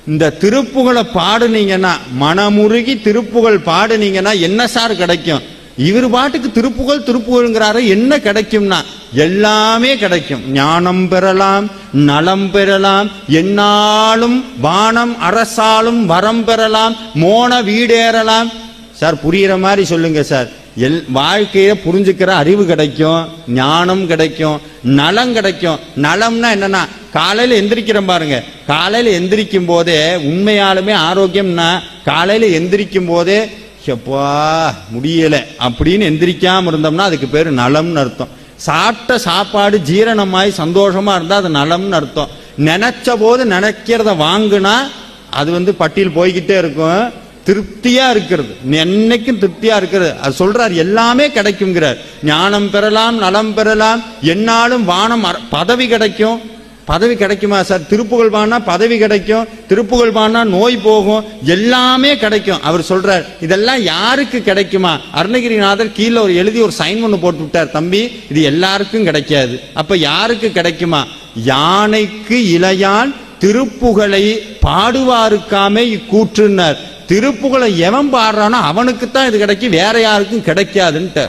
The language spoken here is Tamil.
இந்த திருப்புகழை பாடுனீங்கன்னா, மனமுருகி திருப்புகழ் பாடுனீங்கன்னா என்ன சார் கிடைக்கும்? இவர் பாட்டுக்கு திருப்புகழ் திருப்புகழ்ங்கிறாரு, என்ன கிடைக்கும்னா எல்லாமே கிடைக்கும். ஞானம் பெறலாம், நலம் பெறலாம், என்னாலும் வானம் அரசாலும் வரம் பெறலாம், மோன வீடேறலாம். சார் புரியுற மாதிரி சொல்லுங்க சார். வாழ்க்கையை புரிஞ்சுக்கிற அறிவு கிடைக்கும், ஞானம் கிடைக்கும், நலம் கிடைக்கும். நலம்னா என்னன்னா, காலையில எந்திரிக்கிறோம் பாருங்க, காலையில எந்திரிக்கும் போதே உண்மையாலுமே ஆரோக்கியம்னா காலையில எந்திரிக்கும் போதே எப்பா முடியல அப்படின்னு எந்திரிக்காம இருந்தோம்னா அதுக்கு பேரு நலம்னு அர்த்தம். சாப்பிட்ட சாப்பாடு ஜீரணமாய் சந்தோஷமா இருந்தா அது நலம்னு அர்த்தம். நினைச்ச போது நினைக்கிறத வாங்குனா அது பட்டியல் போய்கிட்டே இருக்கும். திருப்தியா இருக்கிறது, என்னைக்கும் திருப்தியா இருக்கிறது. அது சொல்றார், எல்லாமே கிடைக்குங்கிறார். ஞானம் பெறலாம், நலம் பெறலாம், என்னாலும் வானம் பதவி கிடைக்கும். பதவி கிடைக்குமா சார்? திருப்புகழ் பாடினா பதவி கிடைக்கும், திருப்புகழ் பாடினா நோய் போகும், எல்லாமே கிடைக்கும். அவர் சொல்றார், இதெல்லாம் யாருக்கு கிடைக்குமா? அருணகிரிநாதர் கீழே எழுதி ஒரு சைன் ஒன்று போட்டு விட்டார், தம்பி இது எல்லாருக்கும் கிடைக்காது. அப்ப யாருக்கு கிடைக்குமா? யானைக்கு இளையான் திருப்புகழை பாடுவாருக்காமே இக்கூற்றுனர். திருப்புகழை எவன் பாடுறானோ அவனுக்குத்தான் இது கிடைக்கும், வேற யாருக்கும் கிடைக்காதுன்ட்டு.